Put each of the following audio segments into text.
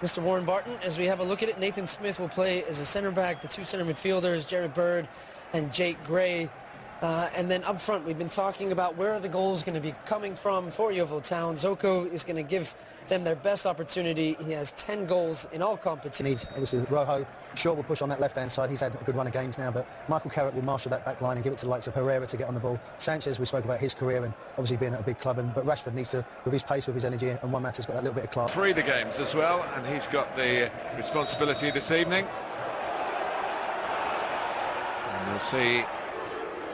Mr. Warren Barton, as we have a look at it, Nathan Smith will play as a centre back, the two centre midfielders, Jared Bird and Jake Gray. And then up front, we've been talking about where are the goals going to be coming from for Yeovil Town. Zoko is going to give them their best opportunity. He has 10 goals in all competitions. Obviously, Rojo, Shaw will push on that left-hand side. He's had a good run of games now, but Michael Carrick will marshal that back line and give it to the likes of Herrera to get on the ball. Sanchez, we spoke about his career and obviously being at a big club, but Rashford needs to, with his pace, with his energy, and Juan Mata's got that little bit of class. Free the games as well, and he's got the responsibility this evening. And we'll see.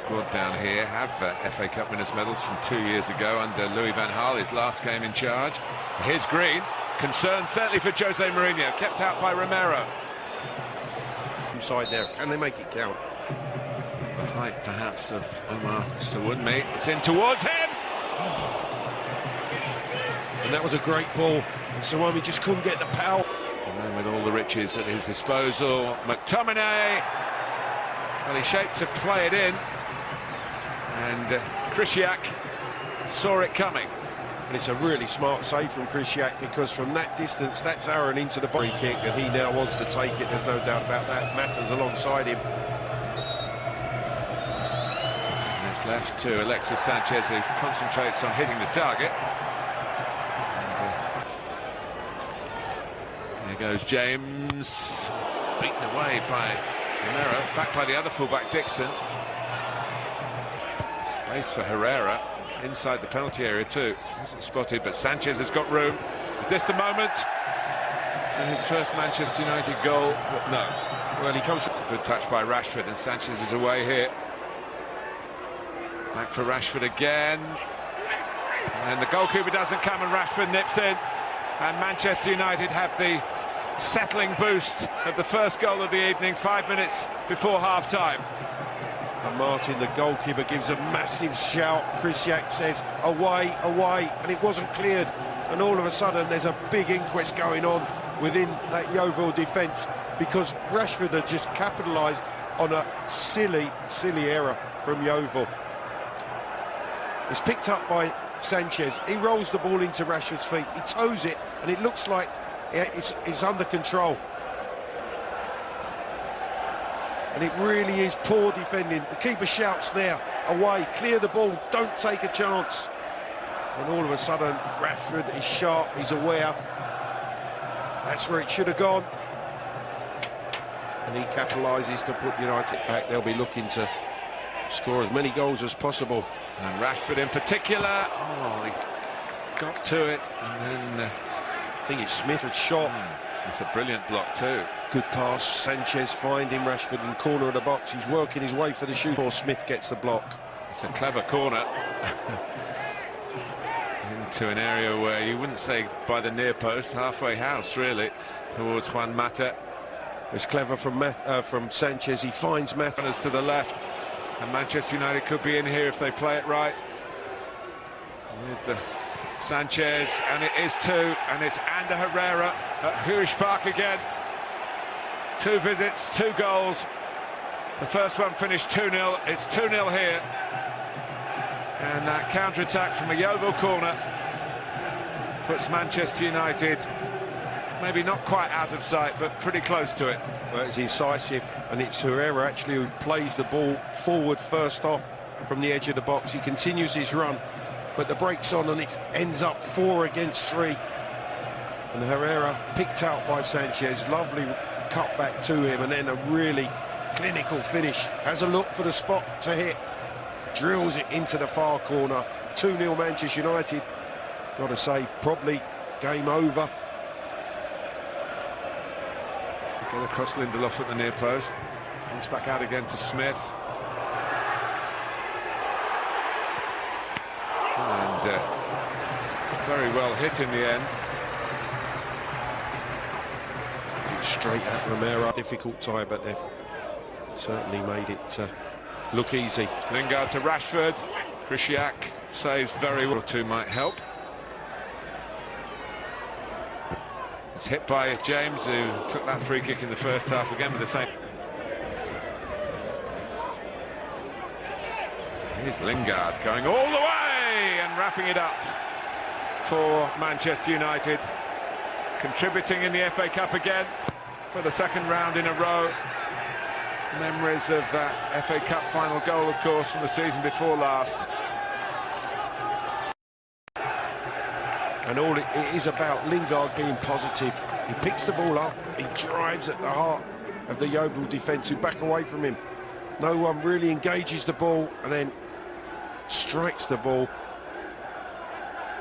Good down here have FA Cup winners' medals from 2 years ago under Louis van Gaal, his last game in charge. Here's Green, concern certainly for Jose Mourinho, kept out by Romero. Inside there, can they make it count? The height perhaps of Omar Sawunmi, it's in towards him! And that was a great ball, and Sawunmi just couldn't get the power. And then with all the riches at his disposal, McTominay, well, he shaped to play it in. And Krzysiak saw it coming. And it's a really smart save from Krzysiak, because from that distance, that's Aaron into the free kick, and he now wants to take it, there's no doubt about that. Matters alongside him. And it's left to Alexis Sanchez, who concentrates on hitting the target. And here goes James, beaten away by Romero, back by the other fullback Dixon. Space for Herrera inside the penalty area too. Wasn't spotted, but Sanchez has got room. Is this the moment for his first Manchester United goal? But no. Well, he comes. Good touch by Rashford, and Sanchez is away here. Back for Rashford again. And the goalkeeper doesn't come, and Rashford nips in. And Manchester United have the settling boost of the first goal of the evening, 5 minutes before half-time. And Martin, the goalkeeper, gives a massive shout. Krzysiak says, away, away, and it wasn't cleared. And all of a sudden, there's a big inquest going on within that Yeovil defence, because Rashford had just capitalised on a silly, silly error from Yeovil. It's picked up by Sanchez. He rolls the ball into Rashford's feet. He toes it, and it looks like it's under control. And it really is poor defending. The keeper shouts there, away, clear the ball, don't take a chance. And all of a sudden, Rashford is sharp, he's aware. That's where it should have gone. And he capitalises to put United back. They'll be looking to score as many goals as possible. And Rashford in particular, oh, he got to it, and then I think it's Smith had shot. It's a brilliant block too. Good pass, Sanchez finding Rashford in the corner of the box. He's working his way for the shoot. Or Smith gets the block. It's a clever corner into an area where you wouldn't say by the near post, halfway house really, towards Juan Mata. It's clever from Sanchez. He finds Mata to the left, and Manchester United could be in here if they play it right. With the Sanchez, and it is two, and it's Ander Herrera at Huish Park again. 2 visits, 2 goals. The first one finished 2-0. It's 2-0 here. And that counter-attack from a Yeovil corner puts Manchester United maybe not quite out of sight, but pretty close to it. Well, it's incisive, and it's Herrera actually who plays the ball forward first off from the edge of the box. He continues his run, but the break's on, and it ends up 4 against 3. And Herrera picked out by Sanchez. Lovely cut back to him, and then a really clinical finish. Has a look for the spot to hit, drills it into the far corner. 2-0 Manchester United. Got to say, probably game over. Get across Lindelof at the near post. Comes back out again to Smith. And very well hit in the end. Straight at Romero. Difficult tie, but they've certainly made it look easy. Lingard to Rashford. Krzysiak saves very well. 2 might help. It's hit by James, who took that free kick in the first half again with the same. Here's Lingard going all the way and wrapping it up for Manchester United. contributing in the FA Cup again for the second round in a row. Memories of that FA Cup final goal, of course, from the season before last. And all it is about Lingard being positive. He picks the ball up, he drives at the heart of the Yeovil defence who back away from him. No one really engages the ball and then strikes the ball.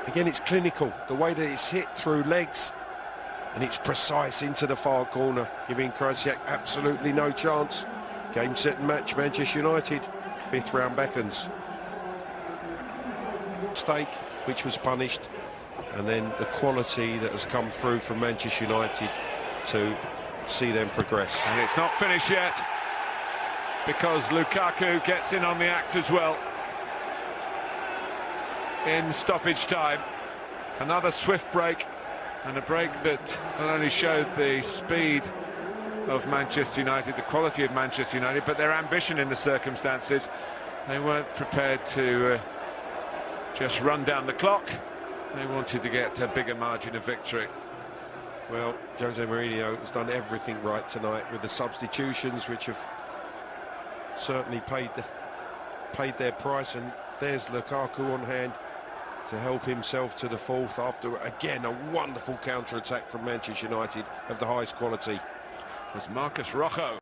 Again, it's clinical, the way that it's hit through legs, and it's precise into the far corner, giving Krasiak absolutely no chance. Game, set and match, Manchester United, 5th round beckons. Mistake, which was punished, and then the quality that has come through from Manchester United to see them progress. And it's not finished yet, because Lukaku gets in on the act as well in stoppage time. Another swift break, and a break that not only showed the speed of Manchester United, the quality of Manchester United, but their ambition in the circumstances. They weren't prepared to just run down the clock. They wanted to get a bigger margin of victory. Well, Jose Mourinho has done everything right tonight with the substitutions, which have certainly paid their price, and there's Lukaku on hand to help himself to the 4th after, again, a wonderful counter-attack from Manchester United of the highest quality. It was Marcus Rojo